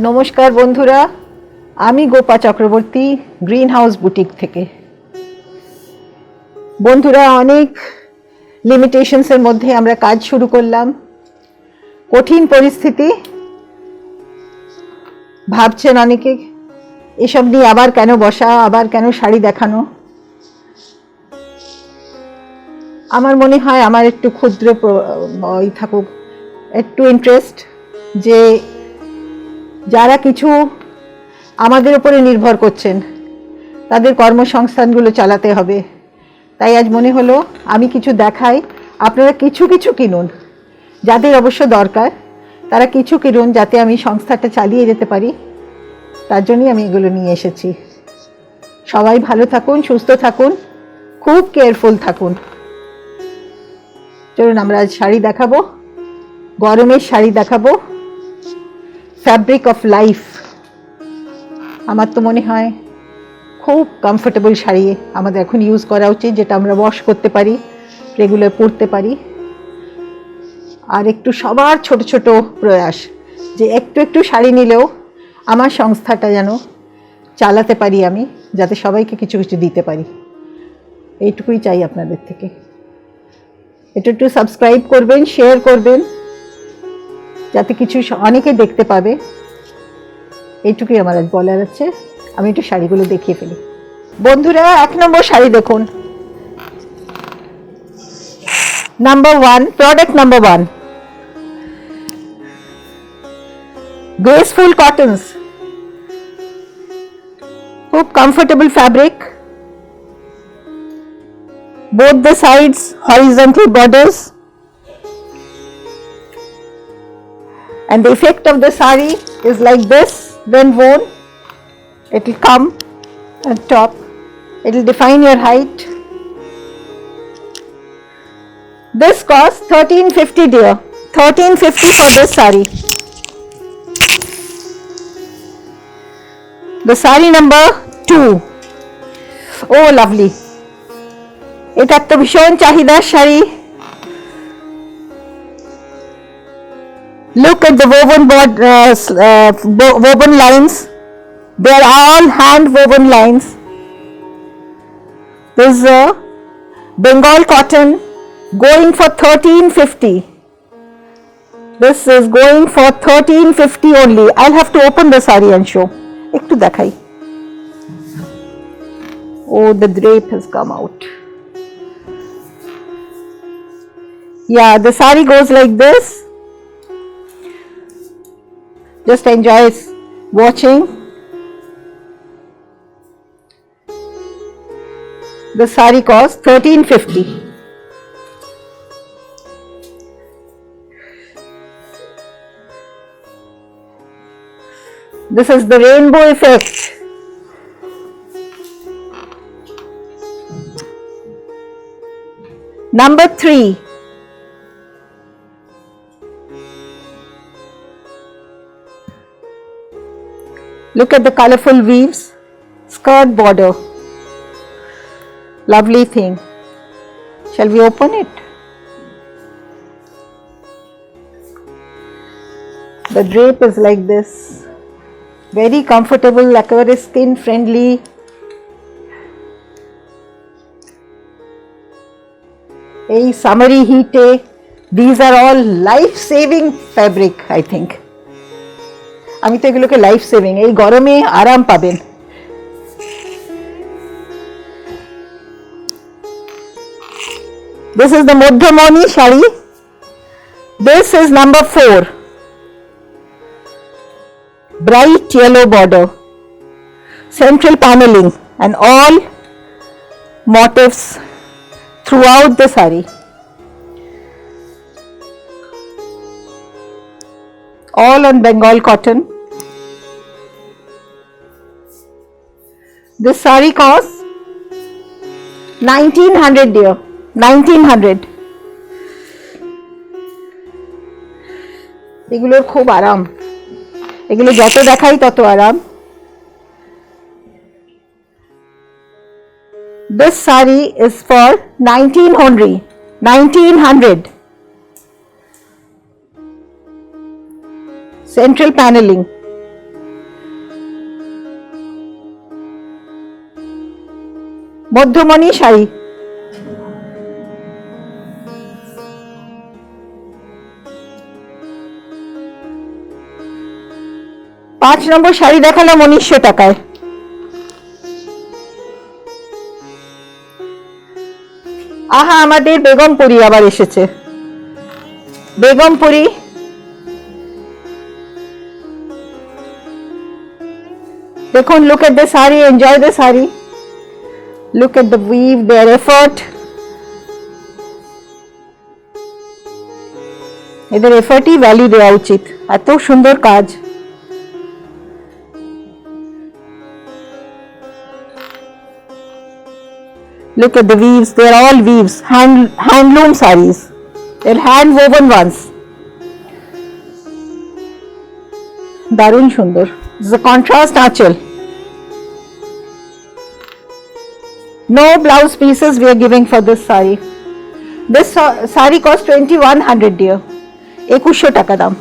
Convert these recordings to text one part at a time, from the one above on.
নমস্কার বন্ধুরা, আমি Gopa Chakraborty green house boutique থেকে। বন্ধুরা, অনেক লিমিটেশনসের মধ্যে আমরা কাজ শুরু করলাম। কঠিন পরিস্থিতি, ভাবছেন অনেকে এসব নিয়ে আবার কেন বসা, আবার কেন শাড়ি দেখানো। আমার মনে হয় আমার একটু ক্ষুদ্র থাকুক, একটু ইন্টারেস্ট, যে যারা কিছু আমাদের উপরে নির্ভর করছেন তাদের কর্মসংস্থানগুলো চালাতে হবে। তাই আজ মনে হলো আমি কিছু দেখাই, আপনারা কিছু কিছু কিনুন। যাদের অবশ্য দরকার তারা কিছু কিনুন, যাতে আমি সংস্থাটা চালিয়ে যেতে পারি। তার জন্যই আমি এগুলো নিয়ে এসেছি। সবাই ভালো থাকুন, সুস্থ থাকুন, খুব কেয়ারফুল থাকুন। চলুন আমরা আজ শাড়ি দেখাবো, গরমের শাড়ি দেখাবো। ফ্যাব্রিক অফ লাইফ, আমার তো মনে হয় খুব কমফোর্টেবল শাড়ি আমাদের এখন ইউজ করা উচিত, যেটা আমরা ওয়াশ করতে পারি, রেগুলার পরতে পারি। আর একটু সবার ছোট ছোট প্রয়াস, যে একটু একটু শাড়ি নিলেও আমার সংস্থাটা যেন চালাতে পারি আমি, যাতে সবাইকে কিছু কিছু দিতে পারি। এইটুকুই চাই আপনাদের থেকে। এটা একটু সাবস্ক্রাইব করবেন, শেয়ার করবেন, যাতে কিছু অনেকে দেখতে পাবে। এইটুকুই আমার আজ বলার আছে। আমি একটু শাড়িগুলো দেখিয়ে ফেলি। বন্ধুরা, 1 নম্বর শাড়ি দেখুন। Number 1, product number 1, graceful cottons, খুব comfortable fabric, both the sides horizontal borders, and the effect of the sari is like this. When worn, it will come at top, it will define your height. This costs 1350 dear, 1350 for this sari. The sari number 2, oh lovely, এটা তো ভীষণ চাহিদার sari. Look at the woven lines. They are all hand woven lines. This is a Bengal cotton going for 1350. This is going for 1350 only. I'll have to open the sari and show. Ektu dekhai. Oh, the drape has come out. Yeah, the sari goes like this. Just enjoy watching. The sari costs 1350. This is the rainbow effect. Number 3, look at the colorful weaves, skirt border, lovely thing. Shall we open it? The drape is like this, very comfortable, like very skin friendly. এই summary হিটে these are all life saving fabric, I think. আমি তো এগুলোকে life saving, এই গরমে আরাম পাবেন। This is the Madhyamani shari. This is number 4, bright yellow border, central paneling, and all motifs throughout the sari. All on Bengal cotton. This sari costs 1900 dear, 1900. এগুলোর খুব আরাম, এগুলো যত দেখাই তত আরাম। This sari is for 1900. Central paneling, মধ্যমণি শাড়ি, পাঁচ নম্বর শাড়ি দেখালাম 1900 টাকায়। আহা, আমাদের বেগমপুরি আবার এসেছে। বেগমপুরি দেখুন, look at the saree, enjoy the saree, look at the weave, their effort, এদের এফর্টই ভ্যালু দেওয়া উচিত, এত সুন্দর কাজ। Look at the weaves, they are all weaves, handloom sarees, they're hand woven ones, দারুণ সুন্দর। This is a contrast আঁচল, no blouse pieces we are giving for this saree. This saree cost 2100 dear, 2100 টাকা দাম।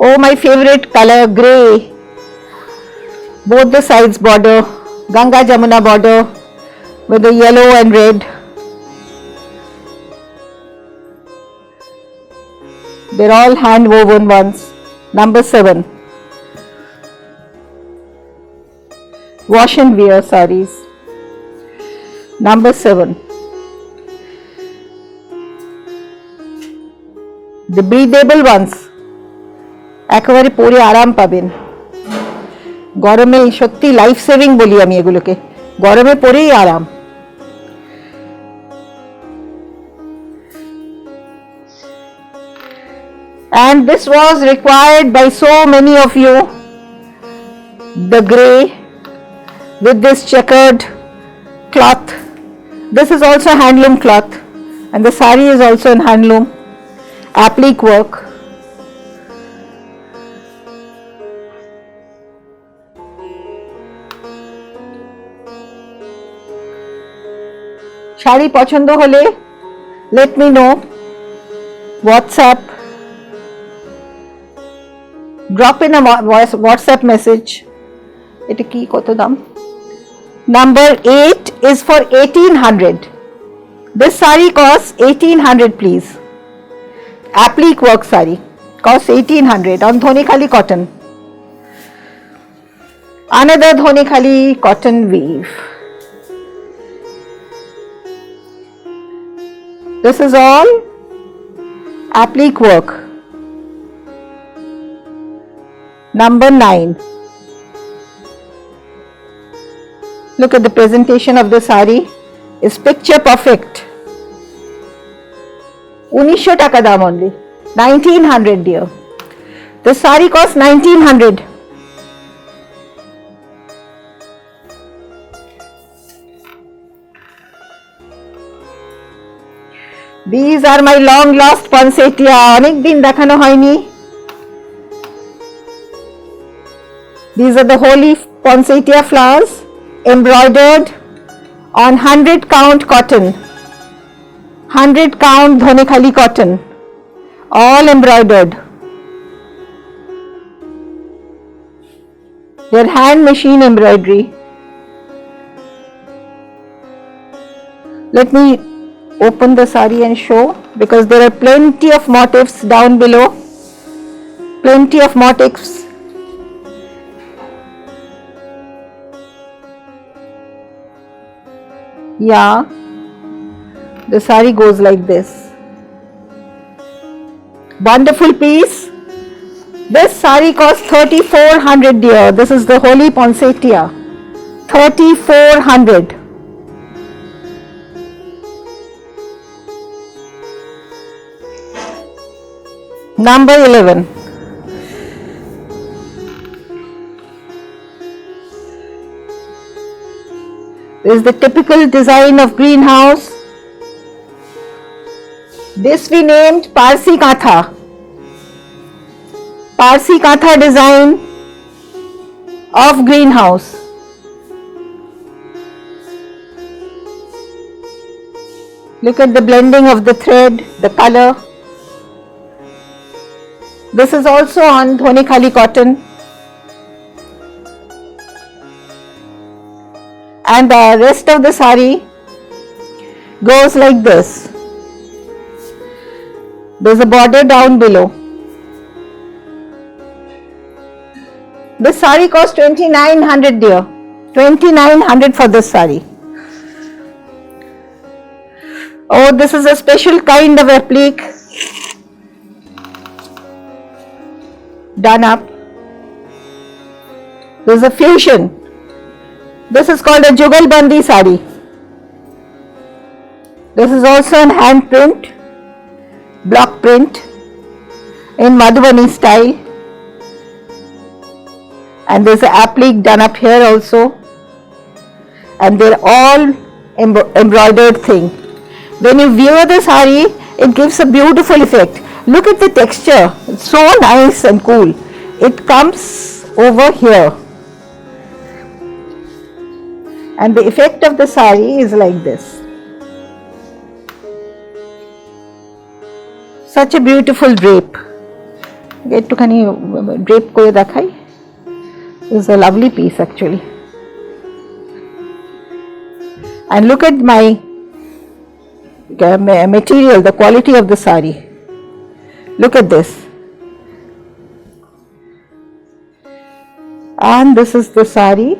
Oh, my favorite color, grey, both the sides border, Ganga Jamuna border with the yellow and red. They're all hand woven ones. Number 7. Wash and wear sarees. Number 7. The breathable ones. একেবারে পরে আরাম পাবেন। গরমে সত্যি life saving বলি আমি এগুলোকে, গরমে পরেই আরাম। And this was required by so many of you, the grey with this checkered cloth. This is also handloom cloth, and the saree is also in handloom applique work. Sari পছন্দ হলে let me know, WhatsApp, drop in a WhatsApp message. এটা কি, কত দাম? Number 8 is for 1800. This saree costs 1800 please. Applique work saree costs 1800 on Dhonikhali cotton. Another Dhonikhali cotton weave. This is all applique work. Number 9. Look at the presentation of the saree. Is picture perfect. 1900 টাকা দাম only. 1900 dear. The saree costs 1900. These are my long lost poinsettia. অনেক দিন দেখানো হয়নি। These are the holy poinsettia flowers embroidered on 100 count cotton, 100 count Dhonikhali cotton, all embroidered. They're hand machine embroidery. Let me open the saree and show, because there are plenty of motifs down below, plenty of motifs. Yeah, the saree goes like this. Wonderful piece. This saree costs 3400 dear. This is the holy poinsettia. 3400. Number 11. This is the typical design of greenhouse. This we named Parsi Katha. Parsi Katha design of greenhouse. Look at the blending of the thread, the color. This is also on Dhonikhali cotton. and the rest of the sari goes like this. There's a border down below. This sari cost 2,900 dear. 2,900 for this sari. Oh, this is a special kind of applique. Done up. There's a fusion. This is called a Jugalbandi sari. This is also an hand print, block print in Madhubani style. And there's an applique done up here also. And they're all embroidered thing. When you view the sari, it gives a beautiful effect. Look at the texture. It's so nice and cool. It comes over here. And the effect of the sari is like this. Such a beautiful drape. একটুখানি drape করে দেখাই. It's a lovely piece actually. And look at my material, the quality of the sari. Look at this. And this is the sari.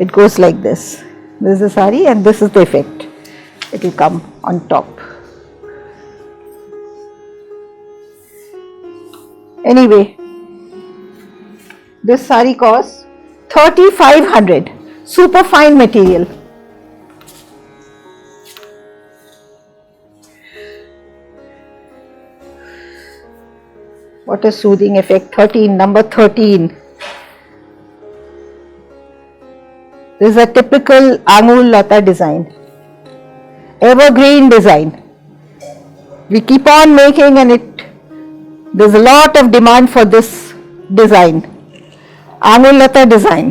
It goes like this. This is the sari and this is the effect. It will come on top. Anyway, this sari costs 3,500. Super fine material. What a soothing effect. 13, number 13. This is a typical Angul Lata design. Evergreen design. We keep on making and there's a lot of demand for this design. Angul Lata design.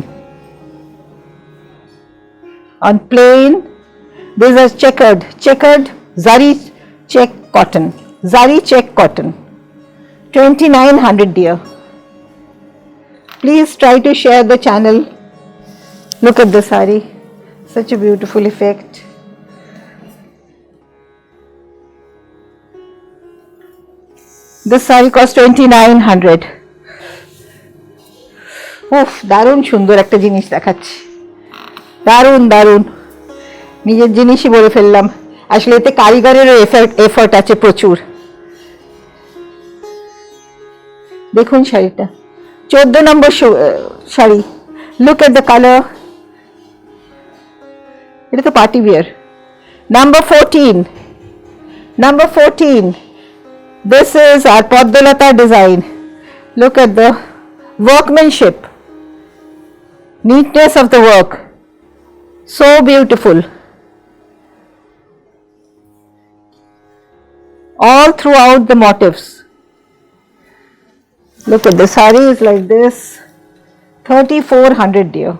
On plain, there's a checkered zari check cotton. Zari check cotton. 2,900 dear. Please try to share the channel. Look at the sari. Such a beautiful effect. This sari costs 2,900. উফ, দারুণ সুন্দর একটা জিনিস দেখাচ্ছি। দারুণ দারুণ। নিজের জিনিসই বলে ফেললাম। আসলে এতে কারিগরেরও এফর্ট আছে প্রচুর। দেখুন শাড়িটা 14 নম্বর sari. Look at the color. এটা তো party beer. Number 14. Number 14. This is our Padmalata design. Look at the workmanship, neatness of the work. So beautiful. All throughout the motifs. Look at the sari is like this. 3,400 dear.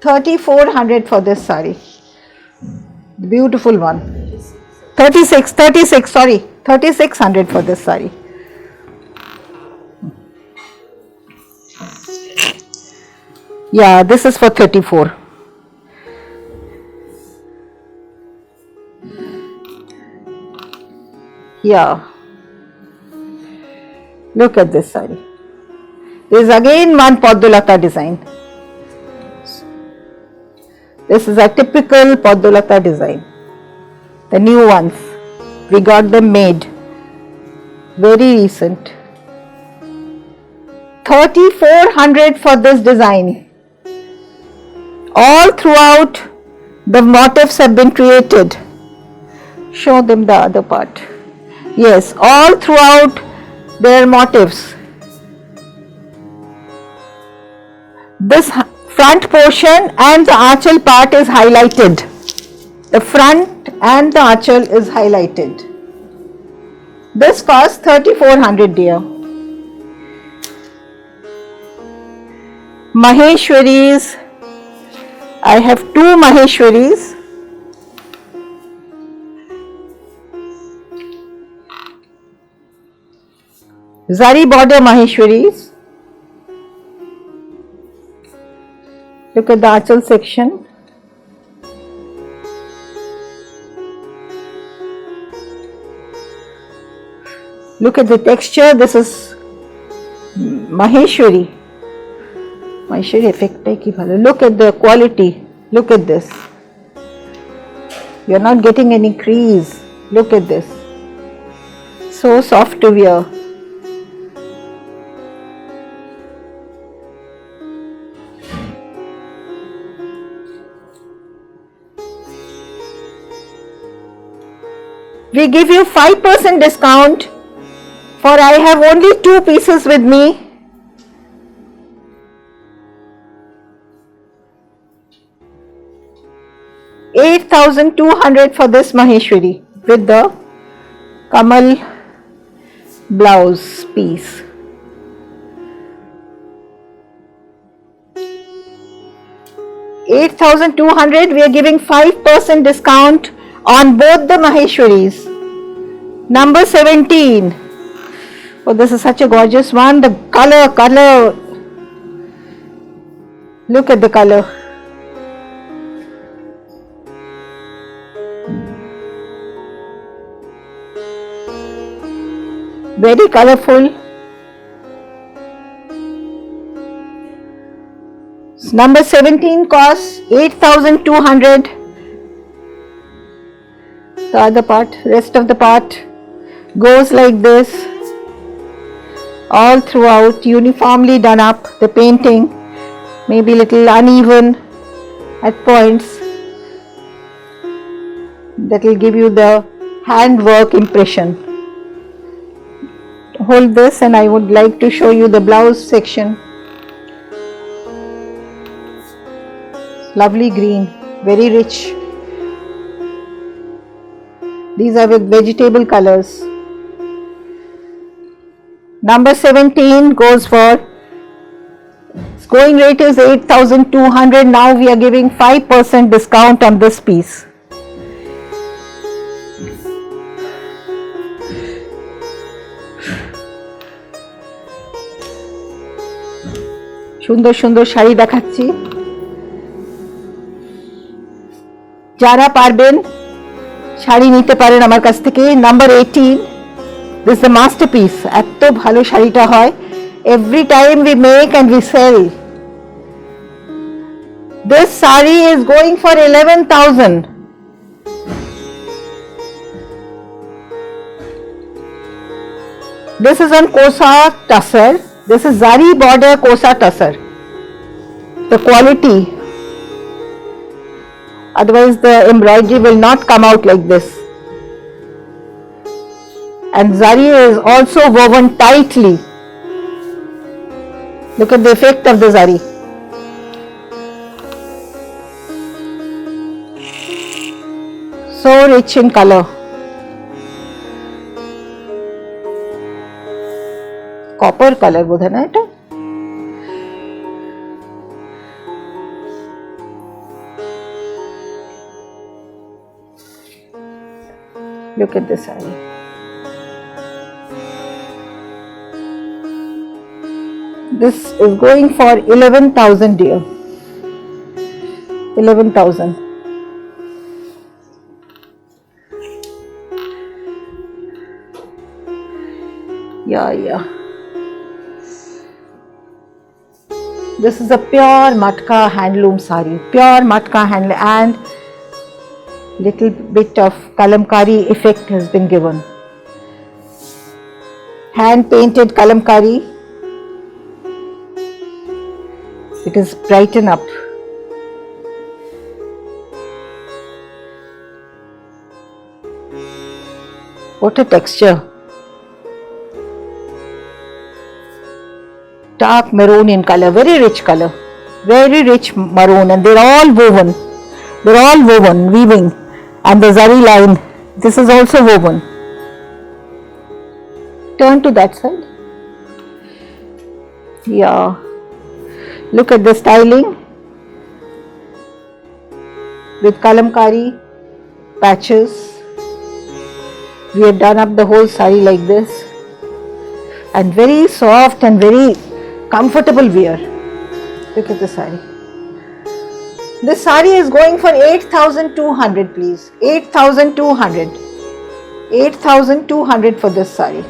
3,400 for this sari. Beautiful one. 36 sorry. 3,600 for this sari. Yeah, this is for 34. Yeah. Look at this sari. There is again one Padmalata design. This is a typical Padmalata design. The new ones. We got them made. Very recent. 3,400 for this design. All throughout the motifs have been created. Show them the other part. Yes, all throughout their motifs. This front portion and the archal part is highlighted. The front and the archal is highlighted. This costs 3,400 dear. Maheshwaris. I have two Maheshwaris. Zari border Maheshwaris. Look at the archal section. Look at the texture. This is Maheshwari. Maheshwari effect hai ki bhalo. Look at the quality. Look at this. You are not getting any crease. Look at this. So soft to wear. We give you 5% discount, for I have only 2 pieces with me. $8,200 for this Maheshwari with the Kamal blouse piece. $8,200. We are giving 5% discount on both the Maheshwaris. Number 17. Oh, this is such a gorgeous one. The color. Look at the color. Very colorful. Number 17 costs 8,200. The other part, rest of the part goes like this, all throughout, uniformly done up. The painting may be little uneven at points. That will give you the handwork impression. Hold this and I would like to show you the blouse section. Lovely green, very rich. These are with vegetable colors. Number 17 goes for, its going rate is 8,200. Now we are giving 5% discount on this piece. সুন্দর সুন্দর শাড়ি দেখাচ্ছি, যারা পারবেন শাড়ি নিতে পারেন আমার কাছ থেকে। Number 18, this is the masterpiece. এত ভালো শাড়িটা হয়, every time we make and we sell. This sari is going for 11,000. This is on Kosa Tussar. This is Zari border Kosa Tussar. The quality, otherwise the embroidery will not come out like this. And Zari is also woven tightly. Look at the effect of the Zari. So rich in color. Copper color বোধ হয় না এটা? Look at this saree. This is going for 11,000 dear. 11,000. Yeah. This is a pure matka handloom sari, pure matka handloom, and little bit of kalamkari effect has been given. Hand painted kalamkari. It is brighten up. What a texture. Dark maroon in color, very rich color, very rich maroon, and they're all woven. They're all woven, weaving, and the zari line. This is also woven. Turn to that side. Yeah. Look at the styling with kalamkari patches. We have done up the whole sari like this, and very soft and very comfortable wear. Look at the sari. This sari is going for 8,200, please. 8,200. 8,200 for this sari.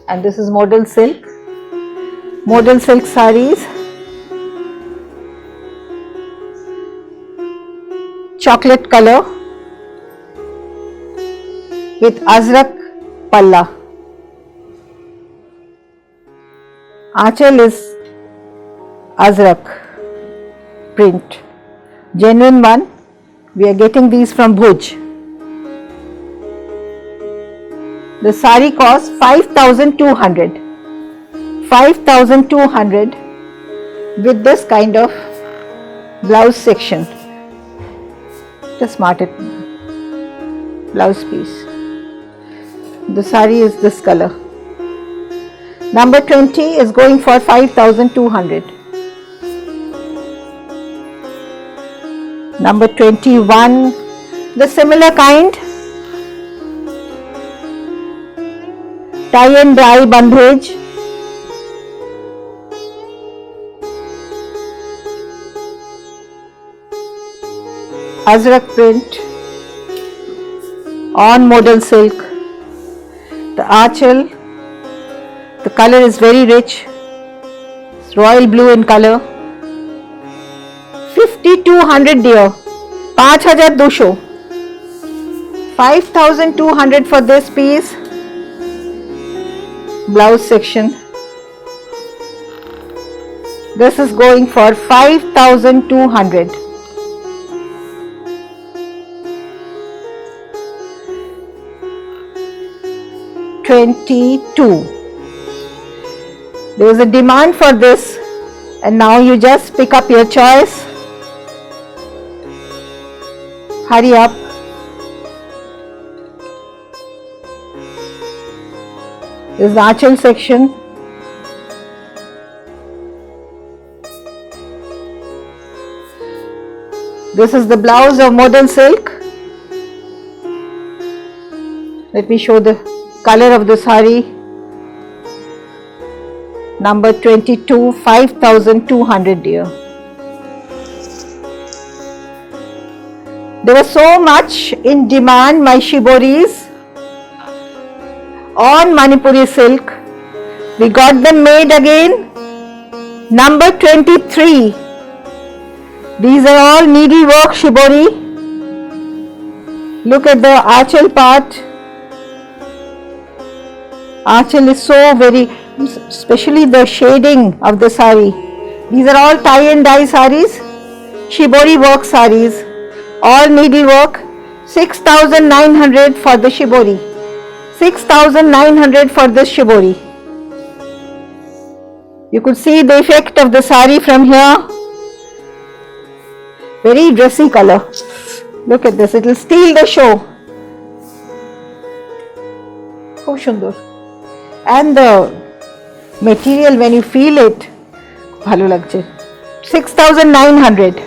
and this is modal silk. Modal silk sarees, chocolate color with azrak palla. Aanchal is azrak print, genuine one. We are getting these from Bhuj. The sari costs 5,200. 5,200 with this kind of blouse section. Just smart it. Blouse piece. The sari is this color. Number 20 is going for 5,200. Number 21, the similar kind, tie and dye bandhej. Azrak print on modal silk. The aanchal, the color is very rich. It's royal blue in color. 5,200 dear. 5,200. 5,200 for this piece. Blouse section. This is going for 5,200. There is a demand for this, and now you just pick up your choice. Hurry up. This is the aanchal section. This is the blouse of modal silk. Let me show the color of the sari. Number 22, 5,200 dear. There was so much in demand, my shiboris, on Manipuri silk. We got them made again. Number 23. These are all needlework shibori. Look at the aanchal part. Aanchal is so very, especially the shading of the sari. These are all tie and dye saris, shibori work saris, all needlework. 6,900 for the shibori. 6,900 for this shibori. You could see the effect of the sari from here. Very dressy color. Look at this, it will steal the show. Khub sundar. And the material, when you feel it, bhalo lagche. 6,900.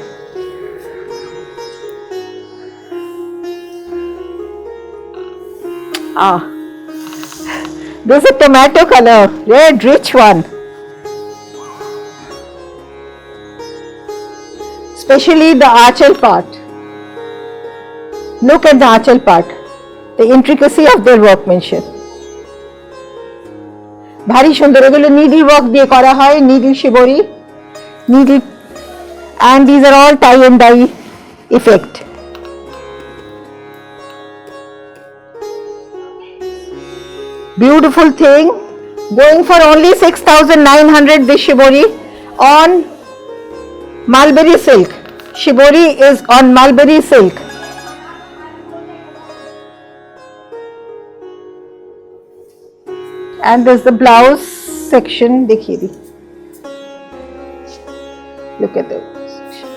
This is a tomato color, red, rich one. Especially the aanchal part. Look at the aanchal part, the intricacy of their workmanship. ভারী সুন্দর, এগুলো needle work দিয়ে করা হয়, needle shibori, needle, and these are all tie and dye effect. Beautiful thing, going for only 6,900 this shibori on Mulberry silk. Shibori is on Mulberry silk. And there's the blouse section. देखिए भी. Look at the section.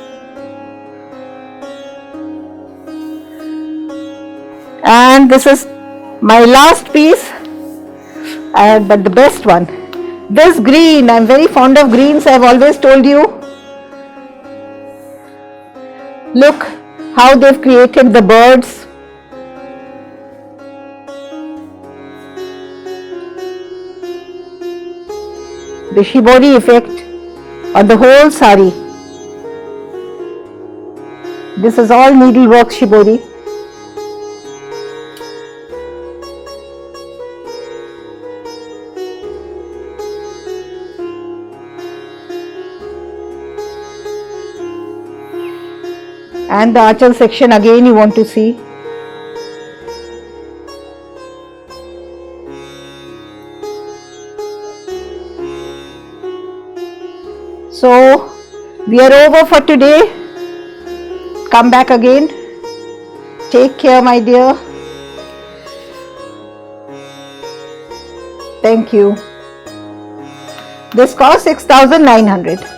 And this is my last piece, but the best one. This green, I'm very fond of greens, I've always told you. Look how they've created the birds. The shibori effect on the whole sari. This is all needlework shibori. And the achal section again you want to see. So we are over for today. Come back again. Take care, my dear. Thank you. This cost 6,900.